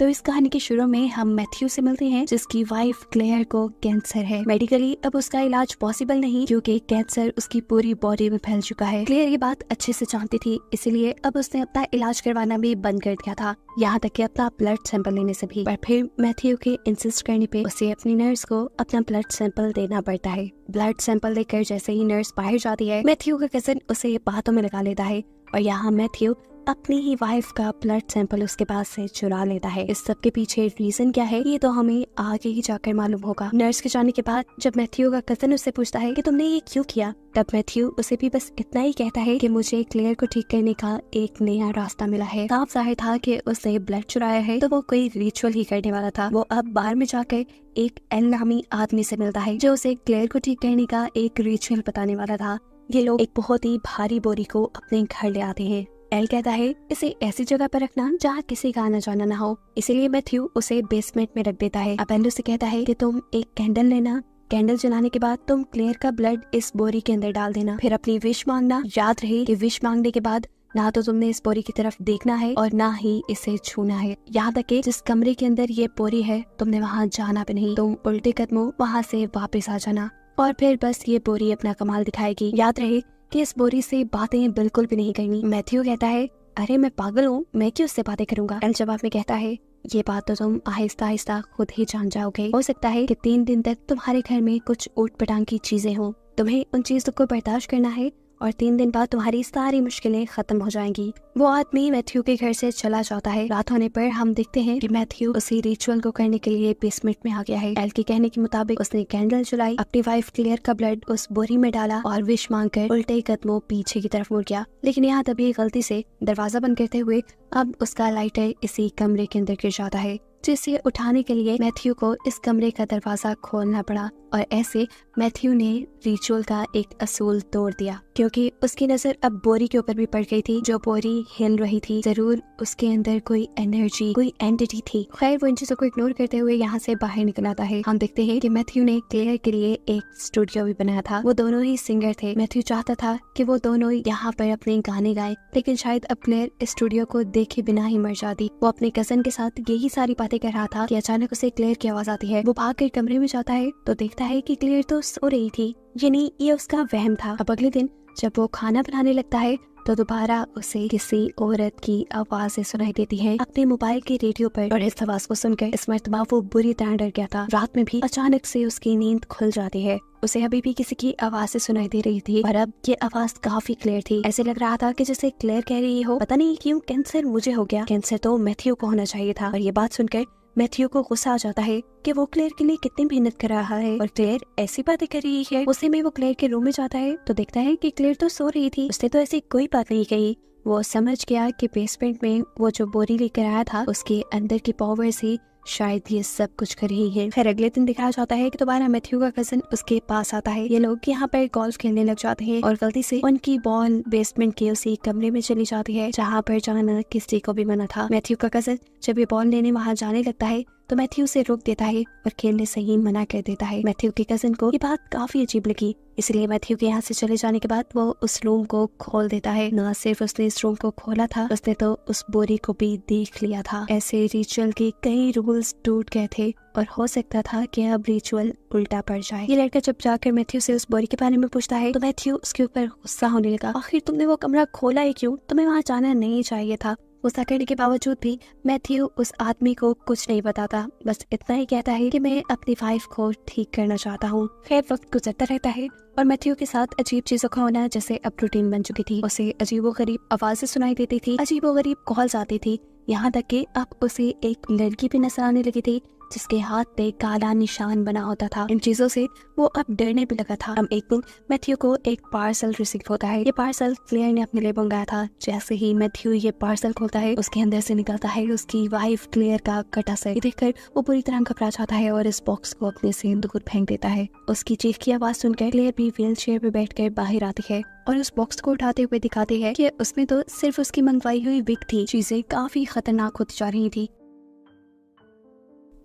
तो इस कहानी के शुरू में हम मैथ्यू से मिलते हैं, जिसकी वाइफ क्लेयर को कैंसर है। मेडिकली अब उसका इलाज पॉसिबल नहीं, क्योंकि कैंसर उसकी पूरी बॉडी में फैल चुका है। क्लेयर ये बात अच्छे से जानती थी, इसलिए अब उसने अपना इलाज करवाना भी बंद कर दिया था, यहाँ तक कि अपना ब्लड सैंपल लेने से भी। पर फिर मैथ्यू के इंसिस्ट करने पे उसे अपनी नर्स को अपना ब्लड सैंपल देना पड़ता है। ब्लड सैंपल लेकर जैसे ही नर्स बाहर जाती है, मैथ्यू का कजन उसे बातों में लगा लेता है और यहाँ मैथ्यू अपनी ही वाइफ का ब्लड सैंपल उसके पास से चुरा लेता है। इस सब के पीछे रीजन क्या है, ये तो हमें आगे ही जाकर मालूम होगा। नर्स के जाने के बाद जब मैथ्यू का कजन उससे पूछता है कि तुमने ये क्यों किया, तब मैथ्यू उसे भी बस इतना ही कहता है कि मुझे क्लेयर को ठीक करने का एक नया रास्ता मिला है। साफ जाहिर था कि उसने ब्लड चुराया है तो वो कोई रिचुअल ही करने वाला था। वो अब बाहर में जाकर एक एल नामी आदमी से मिलता है, जो उसे क्लेयर को ठीक करने का एक रिचुअल बताने वाला था। ये लोग एक बहुत ही भारी बोरी को अपने घर ले आते हैं। एल कहता है इसे ऐसी जगह पर रखना जहाँ किसी का आना जाना ना हो, इसीलिए मैथ्यू उसे बेसमेंट में रख देता है। अब एल उसे कहता है कि तुम एक कैंडल लेना, कैंडल जलाने के बाद तुम क्लेयर का ब्लड इस बोरी के अंदर डाल देना, फिर अपनी विश मांगना। याद रहे कि विश मांगने के बाद ना तो तुमने इस बोरी की तरफ देखना है और ना ही इसे छूना है। यहाँ तक कि जिस कमरे के अंदर ये बोरी है तुमने वहाँ जाना भी नहीं, तुम उल्टे कदमों वहाँ से वापस आ जाना और फिर बस ये बोरी अपना कमाल दिखाएगी। याद रहे कि इस बोरी से बातें बिल्कुल भी नहीं करनी। मैथ्यू कहता है अरे मैं पागल हूँ, मैं क्यों उससे बातें करूंगा। एल जवाब में कहता है ये बात तो तुम आहिस्ता आहिस्ता खुद ही जान जाओगे। हो सकता है कि 3 दिन तक तुम्हारे घर में कुछ ऊट पटांग की चीजें हों, तुम्हें उन चीजों को बर्दाश्त करना है और 3 दिन बाद तुम्हारी सारी मुश्किलें खत्म हो जाएंगी। वो आदमी मैथ्यू के घर से चला जाता है। रात होने पर हम देखते हैं कि मैथ्यू उसी रिचुअल को करने के लिए बेसमेंट में आ गया है। एल के कहने के मुताबिक उसने कैंडल जलाई, अपनी वाइफ क्लेयर का ब्लड उस बोरी में डाला और विश मांगकर उल्टे कदमों पीछे की तरफ मुड़ गया। लेकिन यहाँ तभी गलती से दरवाजा बंद करते हुए अब उसका लाइटर इसी कमरे के अंदर गिर जाता है, जिसे उठाने के लिए मैथ्यू को इस कमरे का दरवाजा खोलना पड़ा और ऐसे मैथ्यू ने रिचुअल का एक असूल तोड़ दिया, क्योंकि उसकी नजर अब बोरी के ऊपर भी पड़ गई थी। जो बोरी हिल रही थी, जरूर उसके अंदर कोई एनर्जी, कोई एंटिटी थी। खैर वो इन चीजों को इग्नोर करते हुए यहाँ से बाहर निकल आता है। हम देखते हैं कि मैथ्यू ने क्लेयर के लिए एक स्टूडियो भी बनाया था। वो दोनों ही सिंगर थे। मैथ्यू चाहता था कि वो दोनों यहाँ पर अपने गाने गाए, लेकिन शायद अब क्लेयर इस स्टूडियो को देखे बिना ही मर जाती। वो अपने कजन के साथ यही सारी बातें कर रहा था कि अचानक उसे क्लेयर की आवाज आती है। वो भागकर कमरे में जाता है तो देखता है कि क्लेयर तो सो रही थी, यानी ये उसका वहम था। अब अगले दिन जब वो खाना बनाने लगता है तो दोबारा उसे किसी औरत की आवाजें सुनाई देती हैं अपने मोबाइल के रेडियो पर, और इस आवाज को सुनकर इस मर्तबा वो बुरी तरह डर गया था। रात में भी अचानक से उसकी नींद खुल जाती है। उसे अभी भी किसी की आवाजें सुनाई दे रही थी और अब ये आवाज काफी क्लियर थी। ऐसे लग रहा था कि जैसे क्लेयर कह रही हो पता नहीं क्यों कैंसर मुझे हो गया, कैंसर तो मैथ्यू को होना चाहिए था। और ये बात सुनकर मैथ्यू को गुस्सा आ जाता है कि वो क्लेयर के लिए कितनी मेहनत कर रहा है और क्लेयर ऐसी बातें कर रही है। उसी में वो क्लेयर के रूम में जाता है तो देखता है कि क्लेयर तो सो रही थी, उसने तो ऐसी कोई बात नहीं कही। वो समझ गया कि बेसमेंट में वो जो बोरी लेकर आया था उसके अंदर की पावर से शायद ये सब कुछ कर रही है। फिर अगले दिन दिखाया जाता है कि दोबारा मैथ्यू का कजन उसके पास आता है। ये लोग यहाँ पर गोल्फ खेलने लग जाते हैं और गलती से उनकी बॉल बेसमेंट के उसी कमरे में चली जाती है जहाँ पर जाना किसी को भी मना था। मैथ्यू का कजन जब ये बॉल लेने वहाँ जाने लगता है तो मैथ्यू से रोक देता है और खेलने से ही मना कर देता है। मैथ्यू के कजन को ये बात काफी अजीब लगी, इसलिए मैथ्यू के यहाँ से चले जाने के बाद वो उस रूम को खोल देता है। न सिर्फ उसने इस रूम को खोला था, उसने तो उस बोरी को भी देख लिया था। ऐसे रिचुअल के कई रूल्स टूट गए थे और हो सकता था कि अब रिचुअल उल्टा पड़ जाए। ये लड़का जब जाकर मैथ्यू से उस बोरी के बारे में पूछता है तो मैथ्यू उसके ऊपर गुस्सा होने लगा। आखिर तुमने वो कमरा खोला है क्यों, तुम्हें वहाँ जाना नहीं चाहिए था। गुस्सा करने के बावजूद भी मैथ्यू उस आदमी को कुछ नहीं बताता, बस इतना ही कहता है कि मैं अपनी वाइफ को ठीक करना चाहता हूँ। खैर वक्त गुजरता रहता है और मैथ्यू के साथ अजीब चीजों का होना जैसे अब रूटीन बन चुकी थी। उसे अजीबोगरीब आवाजें सुनाई देती थी, अजीबोगरीब कॉल्स आती थी, यहाँ तक कि अब उसे एक लड़की भी नजर आने लगी थी जिसके हाथ पे काला निशान बना होता था। इन चीजों से वो अब डरने भी लगा था। अब एक दिन मैथ्यू को एक पार्सल रिसीव होता है। ये पार्सल क्लेयर ने अपने लिए मंगाया था। जैसे ही मैथ्यू ये पार्सल खोलता है उसके अंदर से निकलता है उसकी वाइफ क्लेयर का कटा सर। देखकर वो पूरी तरह घबरा जाता है और इस बॉक्स को अपने से दूर फेंक देता है। उसकी चीख की आवाज सुनकर क्लेयर भी व्हील चेयर पे बैठकर बाहर आती है और उस बॉक्स को उठाते हुए दिखाती है कि उसमें तो सिर्फ उसकी मंगवाई हुई विग थी। चीजें काफी खतरनाक होती जा रही थी।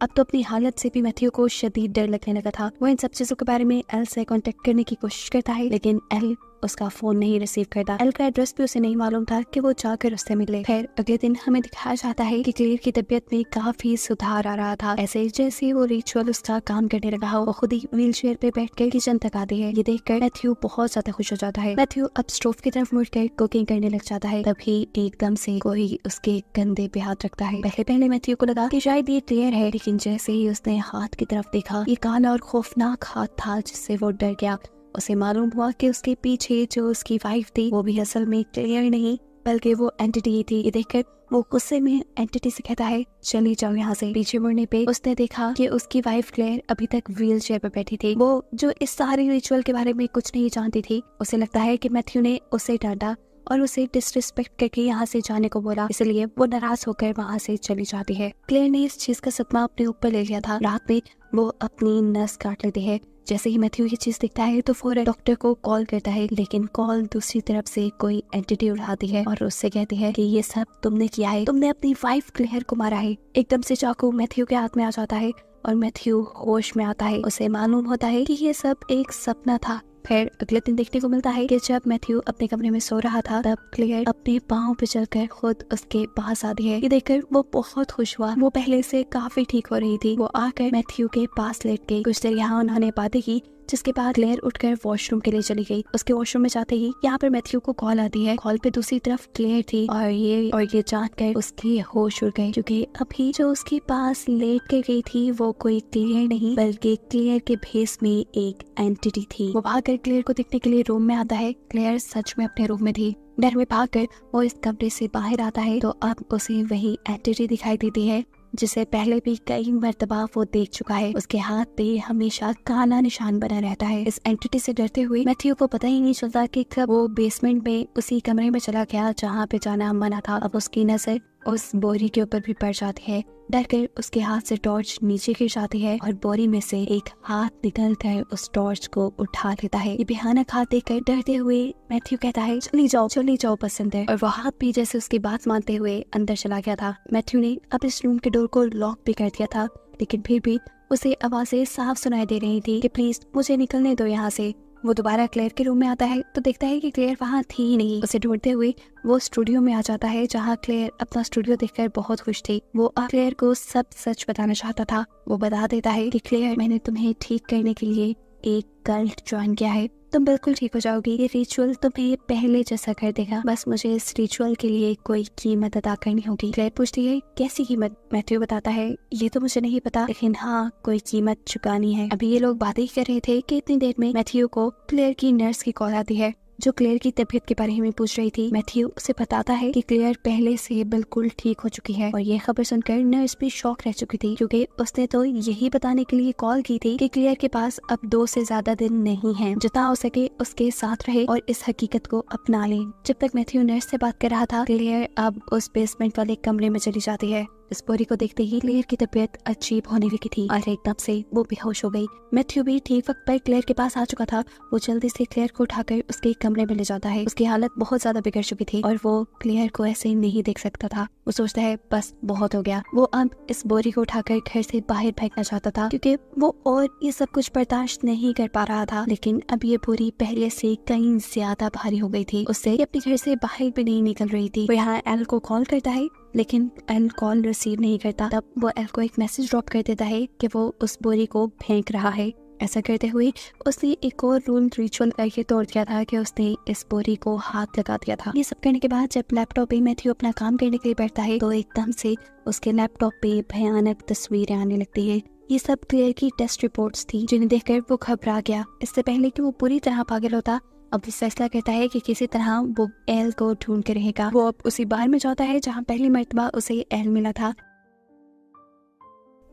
अब तो अपनी हालत से भी मैथ्यू को शदीद डर लगने लगा था। वो इन सब चीजों के बारे में एल से कांटेक्ट करने की कोशिश करता है, लेकिन एल उसका फोन नहीं रिसीव करता। एल का एड्रेस भी उसे नहीं मालूम था कि वो जाकर उससे मिले। फिर अगले दिन हमें दिखाया जाता है कि क्लेयर की तबीयत में काफी सुधार आ रहा था। ऐसे जैसे वो रिचुअल उसका काम करने लगा हो, वो खुद ही व्हील चेयर पे बैठकर किचन तक आती है। ये देखकर मैथ्यू बहुत ज्यादा खुश हो जाता है। मैथ्यू अब स्टोव की तरफ मुड़कर कुकिंग करने लग जाता है। तभी एकदम से कोई उसके कंधे पे हाथ रखता है। पहले मैथ्यू को लगा कि शायद ये क्लेयर है, लेकिन जैसे ही उसने हाथ की तरफ देखा, ये काला और खौफनाक हाथ था जिससे वो डर गया। उसे मालूम हुआ कि उसके पीछे जो उसकी वाइफ थी वो भी असल में क्लेयर नहीं बल्कि वो एंटिटी थी। ये देखकर वो गुस्से में एंटिटी से कहता है, चली जाओ यहाँ से। पीछे मुड़ने पे उसने देखा कि उसकी वाइफ क्लेयर अभी तक व्हील चेयर पर बैठी थी। वो जो इस सारी रिचुअल के बारे में कुछ नहीं जानती थी। उसे लगता है कि मैथ्यू ने उसे डांटा और उसे डिसरिस्पेक्ट करके यहाँ से जाने को बोला, इसलिए वो नाराज होकर वहाँ से चली जाती है। क्लेयर ने इस चीज का सदमा अपने ऊपर ले लिया था। रात में वो अपनी नस काट लेती है। जैसे ही मैथ्यू ये चीज दिखता है तो फौरन डॉक्टर को कॉल करता है, लेकिन कॉल दूसरी तरफ से कोई एंटिटी उठाती है और उससे कहती है कि ये सब तुमने किया है, तुमने अपनी वाइफ क्लेयर को मारा है। एकदम से चाकू मैथ्यू के हाथ में आ जाता है और मैथ्यू होश में आता है। उसे मालूम होता है कि ये सब एक सपना था। फिर अगले दिन देखने को मिलता है कि जब मैथ्यू अपने कमरे में सो रहा था तब क्लेयर अपने पाँव पे चलकर खुद उसके पास आती है। ये देखकर वो बहुत खुश हुआ। वो पहले से काफी ठीक हो रही थी। वो आकर मैथ्यू के पास लेट गई। कुछ देर यहाँ उन्होंने बातें की, जिसके बाद क्लेयर उठकर वॉशरूम के लिए चली गई। उसके वॉशरूम में जाते ही यहाँ पर मैथ्यू को कॉल आती है। कॉल पे दूसरी तरफ क्लेयर थी और ये जानकर उसकी होश उड़ गई, क्योंकि अभी जो उसके पास लेट कर गई थी वो कोई क्लेयर नहीं बल्कि क्लेयर के भेस में एक एंटिटी थी। वो भागकर क्लेयर को देखने के लिए रूम में आता है। क्लेयर सच में अपने रूम में थी। डर में भागकर वो इस कमरे से बाहर आता है तो अब उसे वही एंटिटी दिखाई देती है जिसे पहले भी कई मर्तबा वो देख चुका है। उसके हाथ पे हमेशा काला निशान बना रहता है। इस एंटिटी से डरते हुए मैथ्यू को पता ही नहीं चलता कि कब वो बेसमेंट में उसी कमरे में चला गया जहाँ पे जाना मना था। अब उसकी नजर उस बोरी के ऊपर भी पड़ जाती है। डर कर उसके हाथ से टॉर्च नीचे गिर जाती है और बोरी में से एक हाथ निकल कर उस टॉर्च को उठा लेता है। ये भयानक हाथ देखकर डरते हुए मैथ्यू कहता है, चली जाओ पसंद है। और वो हाथ भी जैसे उसकी बात मानते हुए अंदर चला गया था। मैथ्यू ने अब इस रूम के डोर को लॉक भी कर दिया था, लेकिन फिर भी उसे आवाजें साफ सुनाई दे रही थी कि प्लीज मुझे निकलने दो यहाँ से। वो दोबारा क्लेयर के रूम में आता है तो देखता है कि क्लेयर वहाँ थी ही नहीं। उसे ढूंढते हुए वो स्टूडियो में आ जाता है जहाँ क्लेयर अपना स्टूडियो देखकर बहुत खुश थी। वो क्लेयर को सब सच बताना चाहता था। वो बता देता है कि क्लेयर, मैंने तुम्हें ठीक करने के लिए एक कल्ट ज्वाइन किया है, तुम बिल्कुल ठीक हो जाओगी। ये रिचुअल तुम्हें पहले जैसा कर देगा, बस मुझे इस रिचुअल के लिए कोई कीमत अदा करनी होगी। क्लेयर पूछती है, कैसी कीमत? मैथ्यू बताता है, ये तो मुझे नहीं पता, लेकिन हाँ कोई कीमत चुकानी है। अभी ये लोग बातें ही कर रहे थे कि इतनी देर में मैथ्यू को क्लेयर की नर्स की कॉल आती है जो क्लेयर की तबीयत के बारे में पूछ रही थी। मैथ्यू उसे बताता है कि क्लेयर पहले से बिल्कुल ठीक हो चुकी है और ये खबर सुनकर नर्स भी शॉक रह चुकी थी, क्योंकि उसने तो यही बताने के लिए कॉल की थी कि क्लेयर के पास अब 2 से ज्यादा दिन नहीं है। जितना हो सके उसके साथ रहे और इस हकीकत को अपना ले। जब तक मैथ्यू नर्स से बात कर रहा था, क्लेयर अब उस बेसमेंट वाले कमरे में चली जाती है। इस बोरी को देखते ही क्लेयर की तबीयत अजीब होने लगी थी और एकदम से वो बेहोश हो गई। मैथ्यू भी ठीक वक्त पर क्लेयर के पास आ चुका था। वो जल्दी से क्लेयर को उठाकर उसके कमरे में ले जाता है। उसकी हालत बहुत ज्यादा बिगड़ चुकी थी और वो क्लेयर को ऐसे ही नहीं देख सकता था। वो सोचता है बस बहुत हो गया। वो अब इस बोरी को उठाकर घर से बाहर फेंकना चाहता था, क्योंकि वो और ये सब कुछ बर्दाश्त नहीं कर पा रहा था। लेकिन अब ये बोरी पहले से कहीं ज्यादा भारी हो गई थी। उससे अपने घर से बाहर भी नहीं निकल रही थी। वो यहाँ एल को कॉल करता है, लेकिन एल कॉल रिसीव नहीं करता। तब वो एल को एक मैसेज ड्रॉप कर देता है कि वो उस बोरी को फेंक रहा है। ऐसा करते हुए उसने एक और रूल रिचुअल करके तोड़ दिया था कि उसने इस बोरी को हाथ लगा दिया था। ये सब करने के बाद जब लैपटॉप पे मैथ्यू अपना काम करने के लिए बैठता है तो एकदम से उसके लैपटॉप पे भयानक तस्वीरें आने लगती है। ये सब क्लेयर की टेस्ट रिपोर्ट्स थी, जिन्हें देखकर वो घबरा गया। इससे पहले कि वो पूरी तरह पागल होता, अब वो फैसला करता है कि किसी तरह वो एल को ढूंढ के रहेगा। वो अब उसी बार में जाता है जहाँ पहली मर्तबा उसे एल मिला था।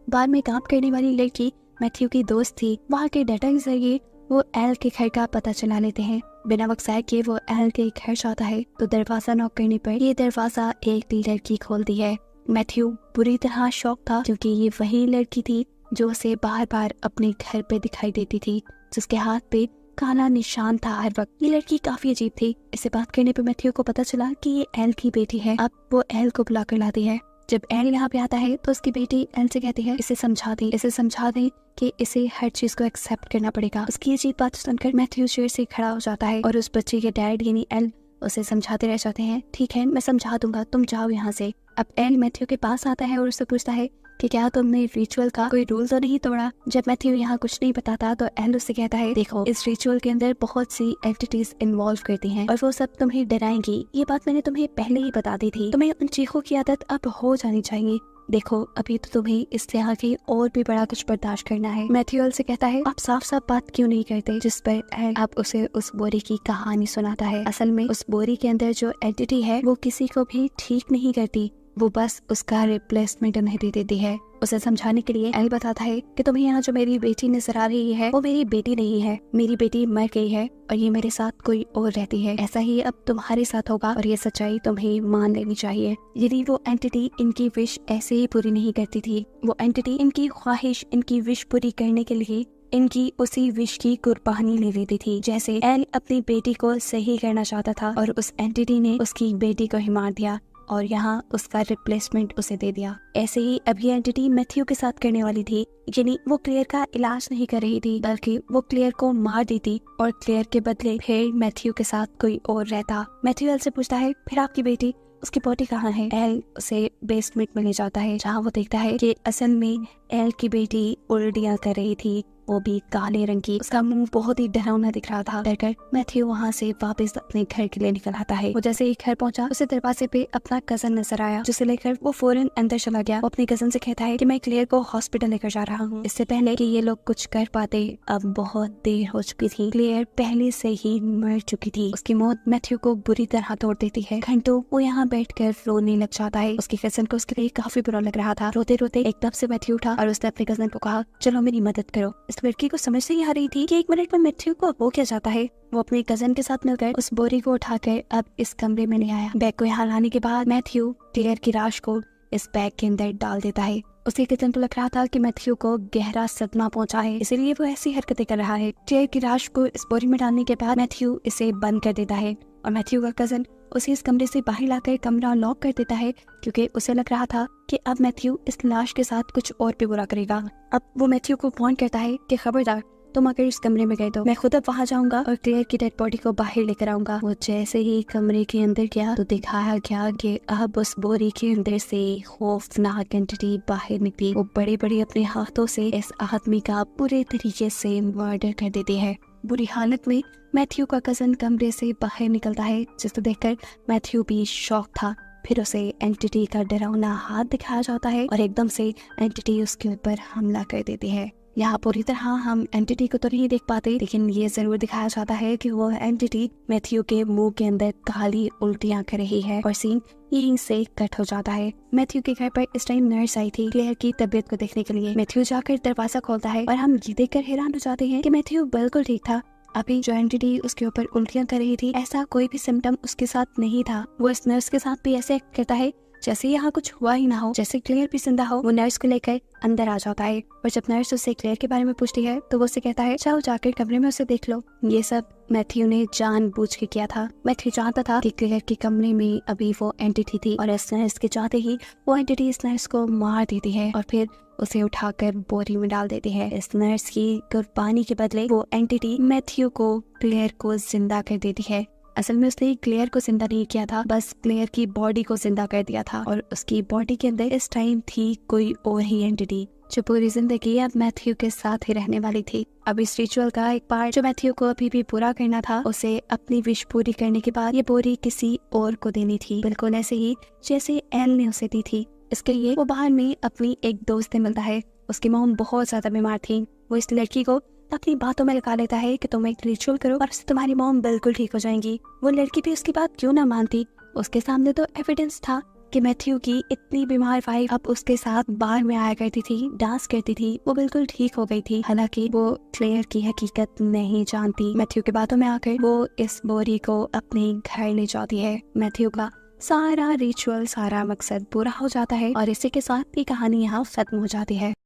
बार में काम करने वाली लड़की मैथ्यू की दोस्त थी। वहाँ के डाटा के जरिए वो एल के घर का पता चला लेते हैं। बिना वक्त ज़ाया किए वो एल के घर जाता है तो दरवाजा नॉक करने पर ये दरवाजा एक लड़की खोलती है। मैथ्यू बुरी तरह शॉक था, क्योंकि ये वही लड़की थी जो उसे बार बार अपने घर पे दिखाई देती थी, जिसके हाथ पे काला निशान था हर वक्त। ये लड़की काफी अजीब थी। इसे बात करने पे मैथ्यू को पता चला कि ये एल की बेटी है। अब वो एल को बुला कर लाती है। जब एल यहाँ पे आता है तो उसकी बेटी एल से कहती है इसे समझा दे कि इसे हर चीज को एक्सेप्ट करना पड़ेगा। उसकी ये बात सुनकर मैथ्यू चेयर से खड़ा हो जाता है और उस बच्चे के डैड यानी एल उसे समझाते रह जाते हैं। ठीक है, मैं समझा दूंगा, तुम जाओ यहाँ से। अब एल मैथ्यू के पास आता है और उससे पूछता है कि क्या तुमने रिचुअल का कोई रूल तो नहीं तोड़ा। जब मैथ्यू यहाँ कुछ नहीं बताता तो एल उससे कहता है देखो, इस रिचुअल के अंदर बहुत सी एंटिटीज इन्वॉल्व करती हैं और वो सब तुम्हें डराएंगी। ये बात मैंने तुम्हें पहले ही बता दी थी। तुम्हें उन चीखों की आदत अब हो जानी चाहिए। देखो, अभी तो तुम्हें इससे आगे और भी बड़ा कुछ बर्दाश्त करना है। मैथ्यू एल से कहता है आप साफ साफ बात क्यों नहीं करते, जिस पर एल आप उसे उस बोरी की कहानी सुनाता है। असल में उस बोरी के अंदर जो एंटिटी है वो किसी को भी ठीक नहीं करती, वो बस उसका रिप्लेसमेंट उन्हें दे देती है। उसे समझाने के लिए एल बताता है कि तुम्हें यहाँ जो मेरी बेटी नजर आ रही है वो मेरी बेटी नहीं है, मेरी बेटी मर गई है और ये मेरे साथ कोई और रहती है। ऐसा ही अब तुम्हारे साथ होगा और ये सच्चाई तुम्हें मान लेनी चाहिए। यदि वो एंटिटी इनकी विश ऐसे ही पूरी नहीं करती थी, वो एंटिटी इनकी ख्वाहिश, इनकी विश पूरी करने के लिए इनकी उसी विश की कुर्बानी ले लेती थी। जैसे एल अपनी बेटी को सही करना चाहता था और उस एंटिटी ने उसकी बेटी को ही मार दिया और यहाँ उसका रिप्लेसमेंट उसे दे दिया। ऐसे ही अभी एंटिटी मैथ्यू के साथ करने वाली थी, यानी वो क्लेयर का इलाज नहीं कर रही थी बल्कि वो क्लेयर को मार देती और क्लेयर के बदले फिर मैथ्यू के साथ कोई और रहता। मैथ्यू एल से पूछता है फिर आपकी बेटी, उसकी बॉडी कहाँ है। एल उसे बेसमेंट में ले जाता है जहाँ वो देखता है कि असल में एल की बेटी उल्टियाँ कर रही थी, वो भी काले रंग की। उसका मुंह बहुत ही डरावना दिख रहा था। डरकर मैथ्यू वहाँ से वापस अपने घर के लिए निकल आता है। वो जैसे ही घर पहुंचा उसे दरवाजे पे अपना कजन नजर आया, जिसे लेकर वो फौरन अंदर चला गया। वो अपने कजन से कहता है कि मैं क्लेयर को हॉस्पिटल लेकर जा रहा हूँ। इससे पहले कि ये लोग कुछ कर पाते अब बहुत देर हो चुकी थी। क्लेयर पहले से ही मर चुकी थी। उसकी मौत मैथ्यू को बुरी तरह तोड़ देती है। घंटों वो यहाँ बैठकर रोने लग जाता है। उसके कजन को उसके लिए काफी बुरा लग रहा था। रोते रोते एकदम से मैथ्यू उठा और उसने अपने कजन को कहा चलो मेरी मदद करो। इस लड़की को समझ नहीं आ रही थी कि 1 मिनट में मैथ्यू को हो क्या जाता है। वो अपने कजन के साथ मिलकर उस बोरी को उठाकर अब इस कमरे में ले आया। बैग को यहाँ लाने के बाद मैथ्यू क्लेयर की लाश को इस बैग के अंदर डाल देता है। उसके कजन को लग रहा था कि मैथ्यू को गहरा सदमा पहुंचा है, इसलिए वो ऐसी हरकतें कर रहा है। क्लेयर की लाश को इस बोरी में डालने के बाद मैथ्यू इसे बंद कर देता है और मैथ्यू का कजन उसे इस कमरे से बाहर लाकर कमरा लॉक कर देता है, क्योंकि उसे लग रहा था कि अब मैथ्यू इस लाश के साथ कुछ और भी बुरा करेगा। अब वो मैथ्यू को वार्न करता है कि खबरदार, तुम अगर इस कमरे में गए तो मैं खुद अब वहाँ जाऊंगा और क्लेयर की डेड बॉडी को बाहर लेकर आऊंगा। वो जैसे ही कमरे के अंदर गया तो दिखाया गया कि अब उस बोरी के अंदर से खौफनाक एंटिटी बाहर निकली। वो बड़े बड़े अपने हाथों से इस आदमी का पूरे तरीके से मर्डर कर देती है। बुरी हालत में मैथ्यू का कजन कमरे से बाहर निकलता है, जिसको देखकर मैथ्यू भी शॉक था। फिर उसे एंटिटी का डरावना हाथ दिखाया जाता है और एकदम से एंटिटी उसके ऊपर हमला कर देती है। यहाँ पूरी तरह हम एंटिटी को तो नहीं देख पाते, लेकिन ये जरूर दिखाया जाता है कि वो एंटिटी मैथ्यू के मुंह के अंदर काली उल्टियाँ कर रही है और सीन यहीं से कट हो जाता है। मैथ्यू के घर पर इस टाइम नर्स आई थी क्लेयर की तबीयत को देखने के लिए। मैथ्यू जाकर दरवाजा खोलता है और हम ये देखकर हैरान हो जाते हैं कि मैथ्यू बिल्कुल ठीक था। अभी जो एंटिटी उसके ऊपर उल्टियाँ कर रही थी, ऐसा कोई भी सिम्टम उसके साथ नहीं था। वो इस नर्स के साथ भी ऐसे एक्ट करता है जैसे यहाँ कुछ हुआ ही ना हो, जैसे क्लेयर भी जिंदा हो। वो नर्स को लेकर अंदर आ जाता है और जब नर्स उससे क्लेयर के बारे में पूछती है तो वो उससे कहता है जाओ जाकर कमरे में उसे देख लो। ये सब मैथ्यू ने जानबूझ के किया था। मैथ्यू चाहता था कि क्लेयर के कमरे में अभी वो एंटिटी थी और इस नर्स के चाहते ही वो एंटिटी इस नर्स को मार देती है और फिर उसे उठाकर बोरी में डाल देती है। इस नर्स की कुर्बानी के बदले वो एंटिटी मैथ्यू को क्लेयर को जिंदा कर देती है। असल में उसने क्लेयर को जिंदा नहीं किया था, बस क्लेयर की बॉडी को जिंदा कर दिया था और उसकी बॉडी के अंदर इस टाइम थी कोई और ही एंटिटी जो पूरी जिंदगी अब मैथ्यू के साथ ही रहने वाली थी। अब इस रिचुअल का एक पार्ट जो मैथ्यू को अभी भी पूरा करना था, उसे अपनी विश पूरी करने के बाद ये बोरी किसी और को देनी थी, बिल्कुल ऐसे ही जैसे एल ने उसे दी थी। इसके लिए वो बाहर में अपनी एक दोस्त से मिलता है। उसकी मॉम बहुत ज्यादा बीमार थी। वो इस लड़की को अपनी बातों में लगा लेता है कि तुम एक रिचुअल करो और उससे तुम्हारी मॉम बिल्कुल ठीक हो जाएंगी। वो लड़की भी उसकी बात क्यों ना मानती, उसके सामने तो एविडेंस था कि मैथ्यू की इतनी बीमार वाइफ अब उसके साथ बार में आया करती थी, डांस करती थी, वो बिल्कुल ठीक हो गई थी। हालांकि वो क्लेयर की हकीकत नहीं जानती। मैथ्यू की बातों में आकर वो इस बोरी को अपने घर ले जाती है। मैथ्यू का सारा रिचुअल, सारा मकसद पूरा हो जाता है और इसी के साथ ये कहानी यहाँ खत्म हो जाती है।